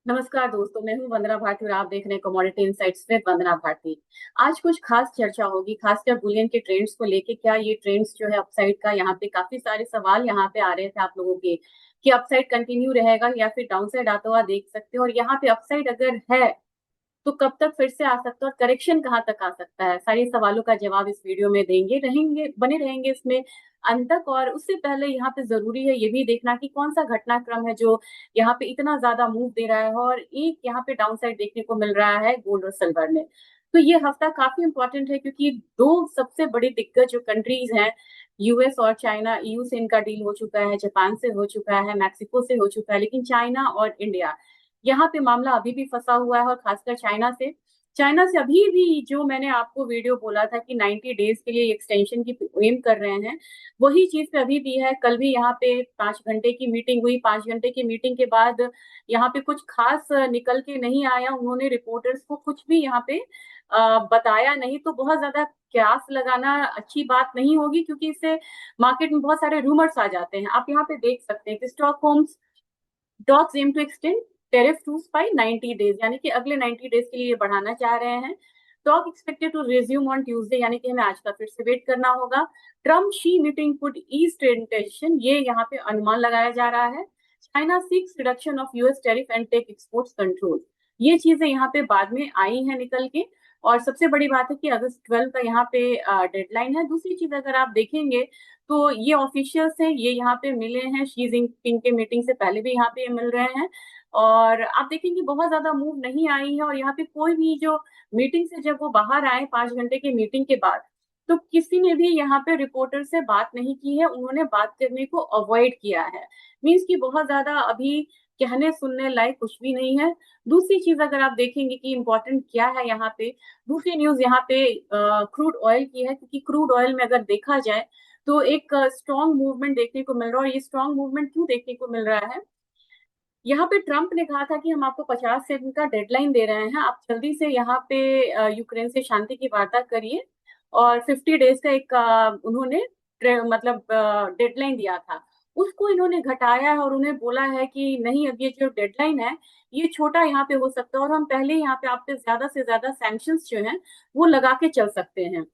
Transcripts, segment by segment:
नमस्कार दोस्तों, मैं हूं वंदना भारती और आप देख रहे हैं कमोडिटी इनसाइट्स में वंदना भारती। आज कुछ खास चर्चा होगी, खासकर बुलियन के ट्रेंड्स को लेके। क्या ये ट्रेंड्स जो है अपसाइड का, यहाँ पे काफी सारे सवाल यहाँ पे आ रहे थे आप लोगों के कि अपसाइड कंटिन्यू रहेगा या फिर डाउनसाइड आता हुआ देख सकते हो, और यहाँ पे अपसाइड अगर है तो कब तक फिर से आ सकता है और करेक्शन कहाँ तक आ सकता है। सारे सवालों का जवाब इस वीडियो में देंगे, बने रहेंगे इसमें अंत तक। और उससे पहले यहाँ पे जरूरी है ये भी देखना कि कौन सा घटनाक्रम है जो यहाँ पे इतना ज्यादा मूव दे रहा है, और एक यहाँ पे डाउन साइड देखने को मिल रहा है गोल्ड और सिल्वर में। तो ये हफ्ता काफी इंपॉर्टेंट है क्योंकि दो सबसे बड़ी दिग्गज जो कंट्रीज हैं, यूएस और चाइना, ईयू से इनका डील हो चुका है, जापान से हो चुका है, मैक्सिको से हो चुका है, लेकिन चाइना और इंडिया, यहाँ पे मामला अभी भी फंसा हुआ है। और खासकर चाइना से अभी भी जो मैंने आपको वीडियो बोला था कि 90 डेज के लिए एक्सटेंशन की एम कर रहे हैं, वही चीज पे अभी भी है। कल भी यहाँ पे 5 घंटे की मीटिंग हुई, 5 घंटे की मीटिंग के बाद यहाँ पे कुछ खास निकल के नहीं आया। उन्होंने रिपोर्टर्स को कुछ भी यहाँ पे बताया नहीं, तो बहुत ज्यादा क्यास लगाना अच्छी बात नहीं होगी, क्योंकि इससे मार्केट में बहुत सारे रूमर्स आ जाते हैं। आप यहाँ पे देख सकते हैं कि Stockholm talks aim to extend tariff truce by 90 days, यानी कि अगले 90 डेज के लिए ये बढ़ाना चाह रहे हैं। Talk expected to resume on Tuesday, यानी कि हमें आज का फिर से वेट करना होगा। Trump Xi meeting could ease trade tension, ये यहाँ पे अनुमान लगाया जा रहा है। China seeks reduction of US tariff and tech exports control, ये चीजें यहाँ पे बाद में आई हैं निकल के। और सबसे बड़ी बात है कि अगस्त 12 का यहाँ पे डेडलाइन है। दूसरी चीज अगर आप देखेंगे तो ये ऑफिशियल्स हैं, ये यहाँ पे मिले हैं शी जिनपिंग के मीटिंग से पहले भी यहाँ पे मिल रहे हैं। और आप देखेंगे बहुत ज्यादा मूव नहीं आई है, और यहाँ पे कोई भी जो मीटिंग से जब वो बाहर आए 5 घंटे की मीटिंग के बाद, तो किसी ने भी यहाँ पे रिपोर्टर से बात नहीं की है, उन्होंने बात करने को अवॉइड किया है। मीन्स कि बहुत ज्यादा अभी कहने सुनने लायक कुछ भी नहीं है। दूसरी चीज अगर आप देखेंगे कि इम्पोर्टेंट क्या है यहाँ पे, दूसरी न्यूज यहाँ पे क्रूड ऑयल की है, क्योंकि क्रूड ऑयल में अगर देखा जाए तो एक स्ट्रॉन्ग मूवमेंट देखने को मिल रहा है। और ये स्ट्रॉन्ग मूवमेंट क्यों देखने को मिल रहा है, यहाँ पे ट्रम्प ने कहा था कि हम आपको 50 दिन का डेडलाइन दे रहे हैं, आप जल्दी से यहाँ पे यूक्रेन से शांति की वार्ता करिए। और 50 डेज का एक उन्होंने मतलब डेडलाइन दिया था, उसको इन्होंने घटाया है और उन्हें बोला है कि नहीं, अब ये जो डेडलाइन है ये छोटा यहाँ पे हो सकता है, और हम पहले यहाँ पे आप पे ज्यादा से ज्यादा सैंक्शंस जो हैं वो लगा के चल सकते हैं।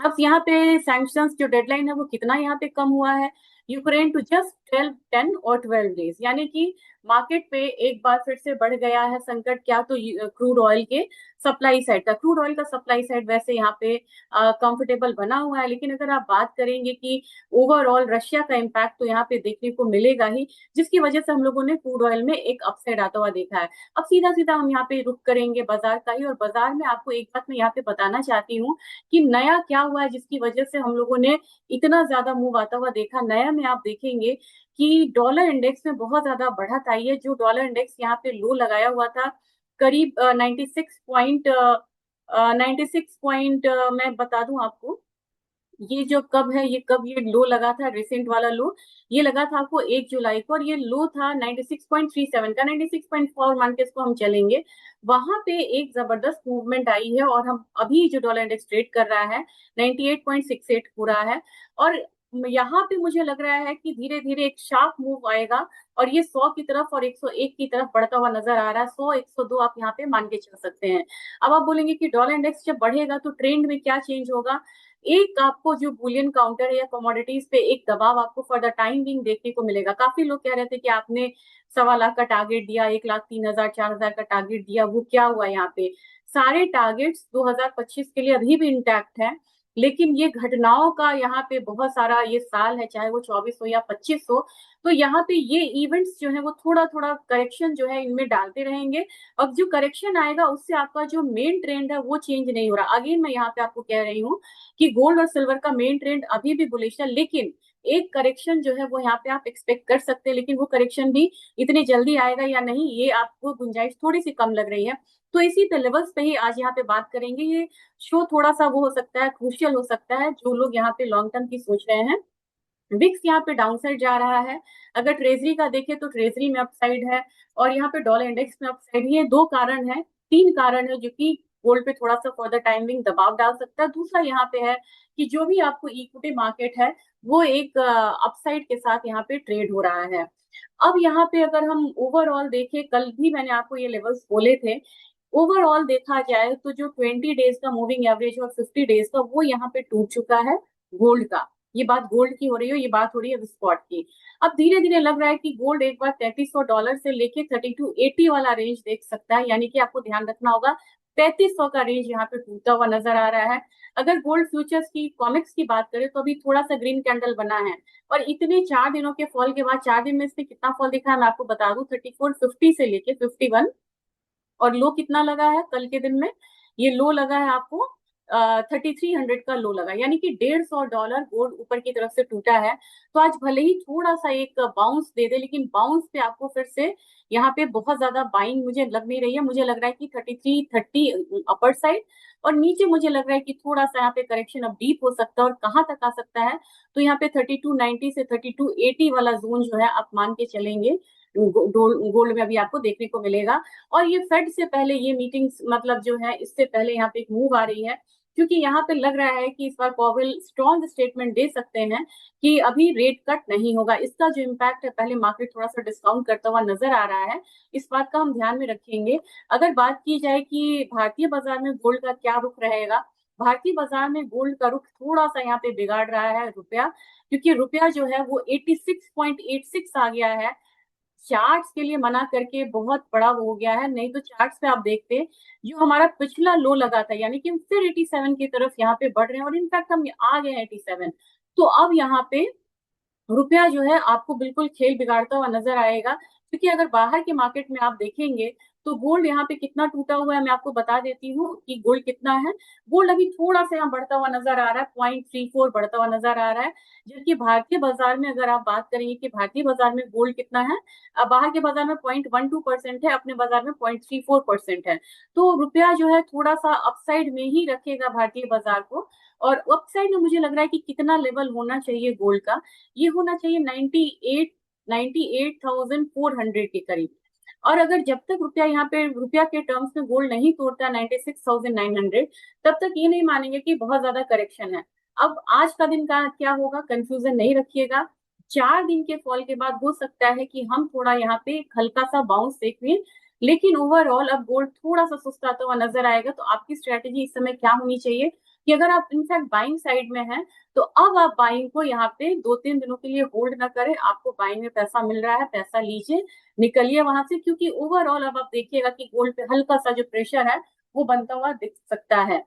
अब यहाँ पे सैंक्शंस जो डेडलाइन है वो कितना यहाँ पे कम हुआ है, यूक्रेन टू जस्ट 12 10 और 12 डेज, यानी कि मार्केट पे एक बार फिर से बढ़ गया है संकट। क्या तो क्रूड ऑयल के सप्लाई साइड का, क्रूड ऑयल का सप्लाई साइड वैसे यहाँ पे कंफर्टेबल बना हुआ है, लेकिन अगर आप बात करेंगे कि ओवरऑल रशिया का इम्पैक्ट तो यहाँ पे देखने को मिलेगा ही, जिसकी वजह से हम लोगों ने क्रूड ऑयल में एक अपसाइड आता हुआ देखा है। अब सीधा सीधा हम यहाँ पे रुक करेंगे बाजार का ही, और बाजार में आपको एक बात मैं यहाँ पे बताना चाहती हूँ कि नया क्या हुआ है जिसकी वजह से हम लोगों ने इतना ज्यादा मूव आता हुआ देखा। नया में आप देखेंगे कि डॉलर इंडेक्स में बहुत ज्यादा बढ़त आई है। जो डॉलर इंडेक्स यहाँ पे लो लगाया हुआ था करीब 96 पॉइंट मैं बता दूं आपको, ये जो कब है, ये कब ये लो लगा था, रिसेंट वाला लो ये लगा था आपको 1 जुलाई को, और ये लो था 96.37 का, 96.4 मान के इसको हम चलेंगे। वहां पे एक जबरदस्त मूवमेंट आई है, और हम अभी जो डॉलर इंडेक्स ट्रेड कर रहा है 98.68 हो रहा है। और यहाँ पे मुझे लग रहा है कि धीरे धीरे एक शार्प मूव आएगा, और ये 100 की तरफ और 101 की तरफ बढ़ता हुआ नजर आ रहा है। 100 102 आप यहाँ पे मान के चल सकते हैं। अब आप बोलेंगे कि डॉलर इंडेक्स जब बढ़ेगा तो ट्रेंड में क्या चेंज होगा। एक आपको जो बुलियन काउंटर है या कमोडिटीज पे एक दबाव आपको फॉर द टाइम बिंग देखने को मिलेगा। काफी लोग कह रहे थे कि आपने 1.25 लाख का टारगेट दिया, 1,03,000 4,000 का टारगेट दिया, वो क्या हुआ यहाँ पे। सारे टारगेट्स 2025 के लिए अभी भी इंटैक्ट है, लेकिन ये घटनाओं का यहाँ पे बहुत सारा ये साल है, चाहे वो 24 हो या 25 हो, तो यहाँ पे ये इवेंट्स जो है वो थोड़ा थोड़ा करेक्शन जो है इनमें डालते रहेंगे। अब जो करेक्शन आएगा उससे आपका जो मेन ट्रेंड है वो चेंज नहीं हो रहा। अगेन मैं यहाँ पे आपको कह रही हूँ कि गोल्ड और सिल्वर का मेन ट्रेंड अभी भी बुलिश है, लेकिन एक करेक्शन जो है वो यहाँ पे आप एक्सपेक्ट कर सकते हैं, लेकिन वो करेक्शन भी इतनी जल्दी आएगा या नहीं ये आपको गुंजाइश थोड़ी सी कम लग रही है। तो इसी पे लेवल्स पे ही आज यहाँ पे बात करेंगे। ये शो थोड़ा सा वो हो सकता है, क्रूशियल हो सकता है जो लोग यहाँ पे लॉन्ग टर्म की सोच रहे हैं। विक्स यहाँ पे डाउनसाइड जा रहा है। अगर ट्रेजरी का देखें तो ट्रेजरी में अपसाइड है, और यहाँ पे डॉलर इंडेक्स में अपसाइड। ये दो कारण है, तीन कारण है जो कि गोल्ड पे थोड़ा सा फर्दर टाइमिंग दबाव डाल सकता है। दूसरा यहाँ पे है कि जो भी आपको इक्विटी मार्केट है वो एक अपसाइड के साथ यहाँ पे ट्रेड हो रहा है। अब यहाँ पे अगर हम ओवरऑल देखें, कल भी मैंने आपको ये लेवल्स बोले थे, ओवरऑल देखा जाए तो जो 20 डेज का मूविंग एवरेज और 50 डेज का वो यहाँ पे टूट चुका है गोल्ड का। ये बात गोल्ड की हो रही है, ये बात हो रही है स्पॉट की। अब धीरे धीरे लग रहा है कि गोल्ड एक बार $3300 से लेके 3280 वाला रेंज देख सकता है, यानी कि आपको ध्यान रखना होगा 3300 का रेंज यहाँ पे टूटता हुआ नजर आ रहा है। अगर गोल्ड फ्यूचर्स की कॉमिक्स की बात करें तो अभी थोड़ा सा ग्रीन कैंडल बना है, और इतने 4 दिनों के फॉल के बाद 4 दिन में इसने कितना फॉल दिखा है मैं आपको बता दूं, 3450 से लेके 51। और लो कितना लगा है कल के दिन में, ये लो लगा है आपको 3300 का लो लगा, यानी कि $150 गोल्ड ऊपर की तरफ से टूटा है। तो आज भले ही थोड़ा सा एक बाउंस दे दे, लेकिन बाउंस पे आपको फिर से यहाँ पे बहुत ज्यादा बाइंग मुझे लग नहीं रही है। मुझे लग रहा है कि 3330 अपर साइड, और नीचे मुझे लग रहा है कि थोड़ा सा यहाँ पे करेक्शन अब डीप हो सकता है। और कहाँ तक आ सकता है, तो यहाँ पे 3290 से 3280 वाला जोन जो है आप मान के चलेंगे गोल्ड में अभी आपको देखने को मिलेगा। और ये फेड से पहले ये मीटिंग्स, मतलब जो है इससे पहले यहाँ पे एक मूव आ रही है, क्योंकि यहाँ पे लग रहा है कि इस बार पॉवेल स्ट्रॉन्ग स्टेटमेंट दे सकते हैं कि अभी रेट कट नहीं होगा। इसका जो इम्पैक्ट है, पहले मार्केट थोड़ा सा डिस्काउंट करता हुआ नजर आ रहा है, इस बात का हम ध्यान में रखेंगे। अगर बात की जाए कि भारतीय बाजार में गोल्ड का क्या रुख रहेगा, भारतीय बाजार में गोल्ड का रुख थोड़ा सा यहाँ पे बिगाड़ रहा है रुपया, क्योंकि रुपया जो है वो 86.86 आ गया है। चार्ट्स के लिए मना करके बहुत बड़ा हो गया है, नहीं तो चार्ट्स पे आप देखते जो हमारा पिछला लो लगा था, यानी कि हम फिर 87 की तरफ यहाँ पे बढ़ रहे हैं, और इनफैक्ट हम आ गए हैं 87। तो अब यहाँ पे रुपया जो है आपको बिल्कुल खेल बिगाड़ता हुआ नजर आएगा, क्योंकि अगर बाहर के मार्केट में आप देखेंगे तो गोल्ड यहाँ पे कितना टूटा हुआ है मैं आपको बता देती हूँ कि गोल्ड कितना है। गोल्ड अभी थोड़ा सा यहाँ बढ़ता हुआ नजर आ रहा है, 0.34 बढ़ता हुआ नजर आ रहा है। जबकि भारतीय बाजार में अगर आप बात करेंगे कि भारतीय बाजार में गोल्ड कितना है, अब बाहर के बाजार में 0.12% है, अपने बाजार में 0.34% है। तो रुपया जो है थोड़ा सा अपसाइड में ही रखेगा भारतीय बाजार को। और अपसाइड में मुझे लग रहा है कि कितना लेवल होना चाहिए गोल्ड का, ये होना चाहिए 98,400 के करीब। और अगर जब तक रुपया यहाँ पे रुपया के टर्म्स में गोल्ड नहीं तोड़ता 96,900, तब तक ये नहीं मानेंगे कि बहुत ज्यादा करेक्शन है। अब आज का दिन का क्या होगा कंफ्यूजन नहीं रखिएगा, 4 दिन के फॉल के बाद हो सकता है कि हम थोड़ा यहाँ पे हल्का सा बाउंस देख लें, लेकिन ओवरऑल अब गोल्ड थोड़ा सा सुस्ताता हुआ नजर आएगा। तो आपकी स्ट्रेटेजी इस समय क्या होनी चाहिए कि अगर आप इनफैक्ट बाइंग साइड में हैं, तो अब आप बाइंग को यहाँ पे 2-3 दिनों के लिए होल्ड ना करें। आपको बाइंग में पैसा मिल रहा है, पैसा लीजिए, निकलिए वहां से, क्योंकि ओवरऑल अब आप देखिएगा कि गोल्ड पे हल्का सा जो प्रेशर है वो बनता हुआ दिख सकता है।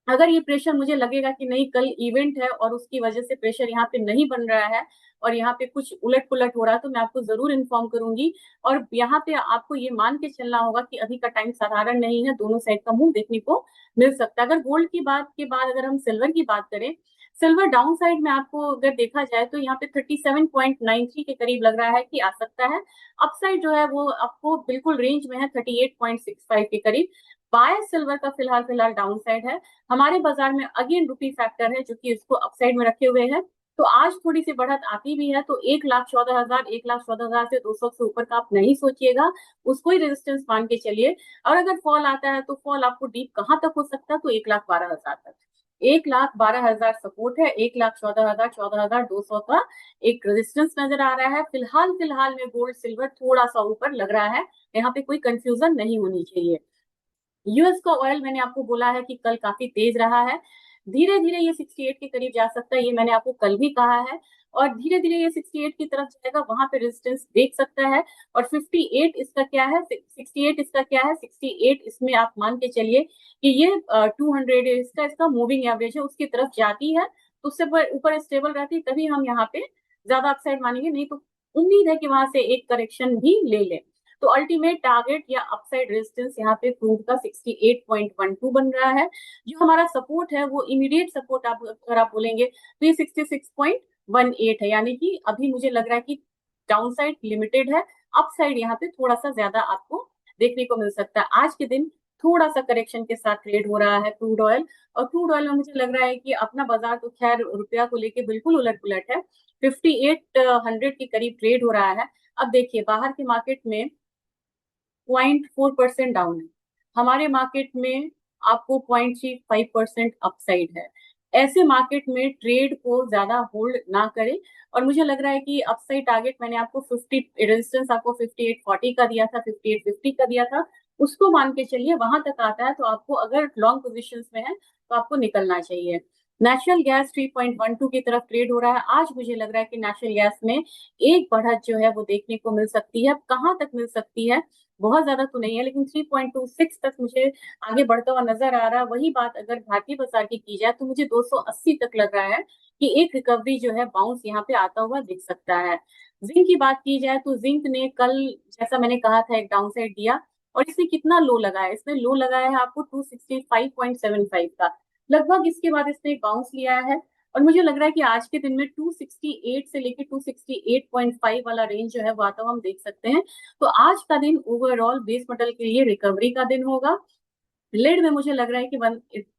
अगर ये प्रेशर मुझे लगेगा कि नहीं कल इवेंट है और उसकी वजह से प्रेशर यहाँ पे नहीं बन रहा है और यहाँ पे कुछ उलट पुलट हो रहा है, तो मैं आपको जरूर इन्फॉर्म करूंगी। और यहाँ पे आपको ये मान के चलना होगा कि अभी का टाइम साधारण नहीं है, दोनों साइड का मूव देखने को मिल सकता है। अगर गोल्ड की बात के बाद अगर हम सिल्वर की बात करें, सिल्वर डाउन साइड में आपको अगर देखा जाए तो यहाँ पे 37.93 के करीब लग रहा है कि आ सकता है। अपसाइड जो है वो आपको बिल्कुल रेंज में है 38.65 के करीब। बाय सिल्वर का फिलहाल फिलहाल डाउन साइड है। हमारे बाजार में अगेन रुपी फैक्टर है जो कि इसको अपसाइड में रखे हुए है। तो आज थोड़ी सी बढ़त आती भी है, तो 1,14,000 1,14,000 से 200 से ऊपर का आप नहीं सोचिएगा, उसको ही रेजिस्टेंस मान के चलिए। और अगर फॉल आता है तो फॉल आपको डीप कहाँ तक हो सकता है, तो 1,12,000 तक। 1,12,000 सपोर्ट है, 1,14,000 14,200 का एक रेजिस्टेंस नजर आ रहा है। फिलहाल फिलहाल में गोल्ड सिल्वर थोड़ा सा ऊपर लग रहा है, यहाँ पे कोई कंफ्यूजन नहीं होनी चाहिए। यूएस का ऑयल मैंने आपको बोला है कि कल काफी तेज रहा है, धीरे धीरे ये 68 के करीब जा सकता है, ये मैंने आपको कल भी कहा है। और धीरे धीरे ये 68 की तरफ जाएगा, वहां पे रेजिस्टेंस देख सकता है। और 58 इसका क्या है, 68 इसका क्या है, 68 इसमें आप मान के चलिए कि ये 200 इसका मूविंग एवरेज है, उसकी तरफ जाती है तो उससे ऊपर स्टेबल रहती है, तभी हम यहाँ पे ज्यादा अपसाइड मानेंगे, नहीं तो उम्मीद है कि वहां से एक करेक्शन भी ले ले। तो अल्टीमेट टारगेट या अपसाइड रेजिस्टेंस यहाँ पे क्रूड का 68.12 बन रहा है। जो हमारा सपोर्ट है वो इमीडिएट सपोर्ट आप अगर आप बोलेंगे तो ये 66.18 है, यानी कि अभी मुझे लग रहा है कि डाउन साइड लिमिटेड है, अपसाइड यहाँ पे थोड़ा सा ज्यादा आपको देखने को मिल सकता है। आज के दिन थोड़ा सा करेक्शन के साथ ट्रेड हो रहा है क्रूड ऑयल। और क्रूड ऑयल में मुझे लग रहा है कि अपना बाजार तो खैर रुपया को लेके बिल्कुल उलट पुलट है, 5800 के करीब ट्रेड हो रहा है। अब देखिए बाहर के मार्केट में 0.4% डाउन है, हमारे मार्केट में आपको 0.35% अपसाइड है। ऐसे मार्केट में ट्रेड को ज्यादा होल्ड ना करें। और मुझे लग रहा है कि अपसाइड टारगेट मैंने आपको 50, रेजिस्टेंस आपको 5840 का दिया था, 5850 का दिया था, उसको मान के चलिए, वहां तक आता है तो आपको, अगर लॉन्ग पोजिशन में है तो आपको निकलना चाहिए। नेचुरल गैस 3.12 की तरफ ट्रेड हो रहा है। आज मुझे लग रहा है कि नेचुरल गैस में एक बढ़त जो है वो देखने को मिल सकती है। कहाँ तक मिल सकती है, बहुत ज्यादा तो नहीं है, लेकिन 3.26 तक मुझे आगे बढ़ता हुआ नजर आ रहा है। वही बात अगर भारतीय बाजार की जाए तो मुझे 280 तक लग रहा है कि एक रिकवरी जो है, बाउंस यहाँ पे आता हुआ दिख सकता है। जिंक की बात की जाए तो जिंक ने कल, जैसा मैंने कहा था, एक डाउनसाइड दिया। और इसने कितना लो लगाया, इसने लो लगाया है आपको 265.75 का, लगभग। इसके बाद इसने एक बाउंस लिया है। और मुझे लग रहा है कि आज के दिन में 268 से लेकर 268.5 वाला रेंज जो है वो आता हुआ हम देख सकते हैं। तो आज का दिन ओवरऑल बेस मेटल के लिए रिकवरी का दिन होगा। लेड में मुझे लग रहा है कि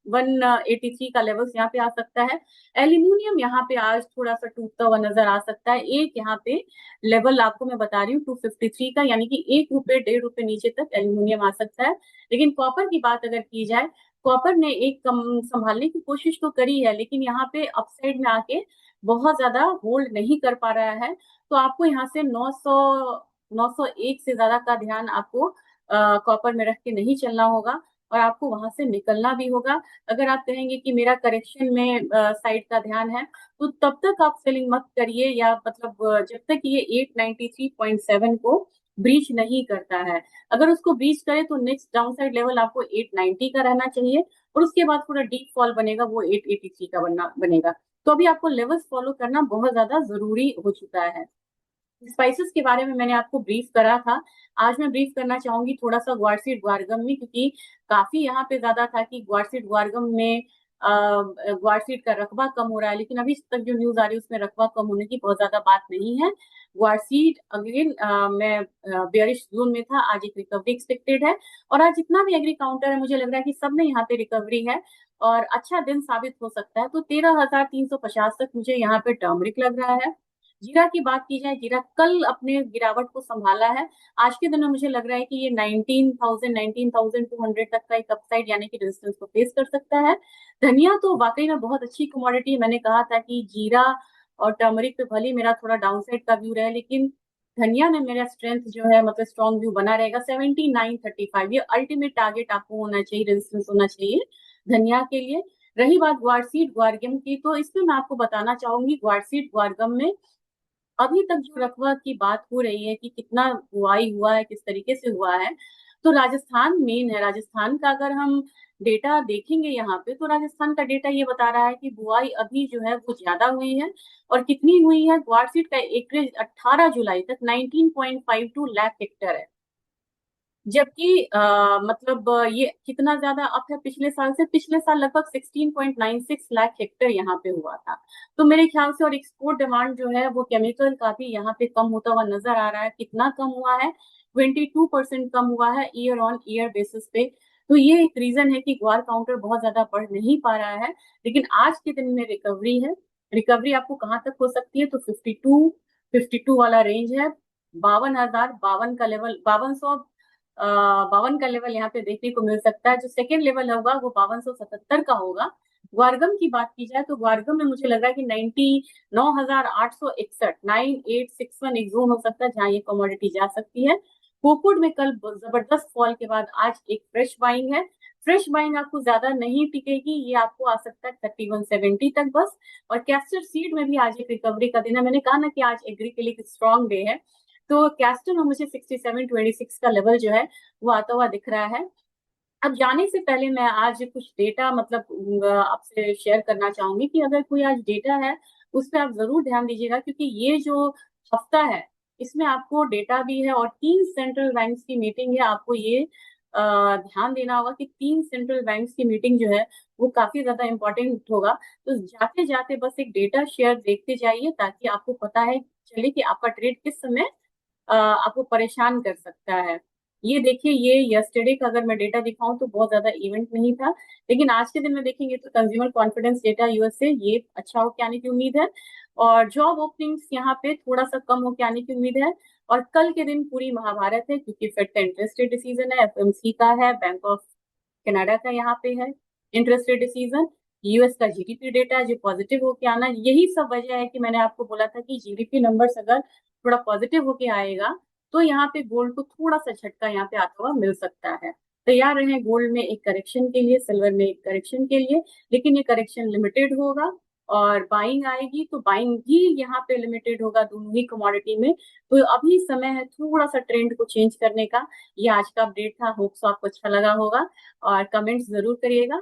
183 का लेवल्स यहाँ पे आ सकता है। एल्यूमिनियम यहाँ पे आज थोड़ा सा टूटता हुआ नजर आ सकता है। एक यहाँ पे लेवल आपको मैं बता रही हूँ 253 का, यानी कि 1 रुपए 1.5 रुपए नीचे तक एल्यूमिनियम आ सकता है। लेकिन कॉपर की बात अगर की जाए, कॉपर ने एक कम संभालने की कोशिश तो करी है, लेकिन यहाँ पे अपसाइड में आके बहुत ज्यादा होल्ड नहीं कर पा रहा है। तो आपको यहाँ से 901 से ज्यादा का ध्यान आपको कॉपर में रख के नहीं चलना होगा, और आपको वहां से निकलना भी होगा। अगर आप कहेंगे कि मेरा करेक्शन में साइड का ध्यान है, तो तब तक आप सेलिंग मत करिए, या मतलब जब तक ये 893.7 को ब्रीच नहीं करता है। अगर उसको ब्रीच करे तो नेक्स्ट डाउन साइड लेवल आपको 890 का रहना चाहिए, और उसके बाद पूरा डीप फॉल बनेगा वो 883 का बनेगा। तो अभी आपको लेवल्स फॉलो करना बहुत ज्यादा जरूरी हो चुका है। स्पाइसेस के बारे में मैंने आपको ब्रीफ करा था। आज मैं ब्रीफ करना चाहूंगी थोड़ा सा ग्वारसीड ग्वारगम में, क्योंकि काफी यहाँ पे ज्यादा था कि ग्वारसीड ग्वारगम में ग्वारसीड का रकबा कम हो रहा है, लेकिन अभी तक जो न्यूज आ रही है उसमें रकबा कम होने की बहुत ज्यादा बात नहीं है। ग्वारसीड अगेन मैं बेयरिश जोन में था, आज एक रिकवरी एक्सपेक्टेड है। और आज जितना भी एग्री काउंटर है, मुझे लग रहा है कि सब में यहाँ पे रिकवरी है और अच्छा दिन साबित हो सकता है। तो 13,350 तक मुझे यहाँ पे टर्मरिक लग रहा है। जीरा की बात की जाए, जीरा कल अपने गिरावट को संभाला है। आज के दिन में मुझे लग रहा है कि ये 19,200 तक का एक अपसाइड यानी कि रेजिस्टेंस को फेस कर सकता है। धनिया तो वाकई में बहुत अच्छी कमोडिटी। मैंने कहा था कि जीरा और टर्मरिक पे भले मेरा थोड़ा डाउनसाइड का व्यू रहे, लेकिन धनिया में मेरा स्ट्रेंथ जो है, मतलब स्ट्रॉन्ग व्यू बना रहेगा। 79.35 ये अल्टीमेट टारगेट आपको होना चाहिए, रेजिस्टेंस होना चाहिए धनिया के लिए। रही बात ग्वारसीड ग्वारगम की, तो इसमें मैं आपको बताना चाहूंगी, ग्वारसीड ग्वारगम में अभी तक जो रकबा की बात हो रही है कि कितना बुआई हुआ है, किस तरीके से हुआ है, तो राजस्थान मेन है। राजस्थान का अगर हम डेटा देखेंगे यहाँ पे, तो राजस्थान का डेटा ये बता रहा है कि बुआई अभी जो है वो ज्यादा हुई है। और कितनी हुई है, ग्वारसीड का एकरेज 18 जुलाई तक 19.52 लाख हेक्टेयर है। जबकि मतलब ये कितना ज्यादा अप है पिछले साल से। पिछले साल लगभग 16.96 लाख हेक्टेयर यहाँ पे हुआ था। तो मेरे ख्याल से, और एक्सपोर्ट डिमांड जो है वो केमिकल का भी यहाँ पे कम होता हुआ नजर आ रहा है। कितना कम हुआ है, 22% कम हुआ है ईयर ऑन ईयर बेसिस पे। तो ये एक रीजन है कि ग्वार काउंटर बहुत ज्यादा बढ़ नहीं पा रहा है। लेकिन आज के दिन में रिकवरी है। रिकवरी आपको कहाँ तक हो सकती है, तो 52 वाला रेंज है। 52,052 का लेवल, 52 का लेवल यहाँ पे देखने को मिल सकता है। जो सेकेंड लेवल होगा वो 5277 का होगा। ग्वारगम की बात की जाए तो ग्वारगम में मुझे लग रहा है कि 99,861 9861 एक जोन हो सकता है जहां ये कमोडिटी जा सकती है। कोकूड में कल जबरदस्त फॉल के बाद आज एक फ्रेश बाइंग है। फ्रेश बाइंग आपको ज्यादा नहीं टिकेगी, ये आपको आ सकता है 3170 तक बस। और कैस्टर सीड में भी आज एक रिकवरी का दिन है। मैंने कहा ना कि आज एग्री के लिए स्ट्रॉन्ग डे है। तो कैस्टर में मुझे 6726 का लेवल जो है वो आता हुआ दिख रहा है। अब जाने से पहले मैं आज कुछ डेटा, मतलब आपसे शेयर करना चाहूंगी कि अगर कोई आज डेटा है उस पर आप जरूर ध्यान दीजिएगा, क्योंकि ये जो हफ्ता है इसमें आपको डेटा भी है और 3 सेंट्रल बैंक्स की मीटिंग है। आपको ये ध्यान देना होगा कि 3 सेंट्रल बैंक्स की मीटिंग जो है वो काफी ज्यादा इंपॉर्टेंट होगा। तो जाते जाते बस एक डेटा शेयर देखते जाइए, ताकि आपको पता है चले कि आपका ट्रेड किस समय आपको परेशान कर सकता है। ये देखिए, ये यस्टरडे का अगर मैं डेटा दिखाऊं तो बहुत ज्यादा इवेंट नहीं था, लेकिन आज के दिन में देखेंगे तो कंज्यूमर कॉन्फिडेंस डेटा यूएस से ये अच्छा होके आने की उम्मीद है। और जॉब ओपनिंग्स यहाँ पे थोड़ा सा कम होके आने की उम्मीद है। और कल के दिन पूरी महाभारत है, क्योंकि फेड का इंटरेस्ट रेट डिसीजन है, एफएमसी का है, बैंक ऑफ कनाडा का यहाँ पे है इंटरेस्ट रेट डिसीजन, यूएस का जीडीपी डेटा जो पॉजिटिव होके आना, यही सब वजह है कि मैंने आपको बोला था कि जीडीपी नंबर्स अगर थोड़ा पॉजिटिव होके आएगा तो यहाँ पे गोल्ड को थोड़ा सा झटका यहाँ पे आता हुआ मिल सकता है। तैयार रहें गोल्ड में एक करेक्शन के लिए, सिल्वर में एक करेक्शन के लिए, लेकिन ये करेक्शन लिमिटेड होगा और बाइंग आएगी तो बाइंग भी यहाँ पे लिमिटेड होगा दोनों ही कमोडिटी में। तो अभी समय है थोड़ा सा ट्रेंड को चेंज करने का। ये आज का अपडेट था, होप्स आपको अच्छा लगा होगा और कमेंट्स जरूर करिएगा।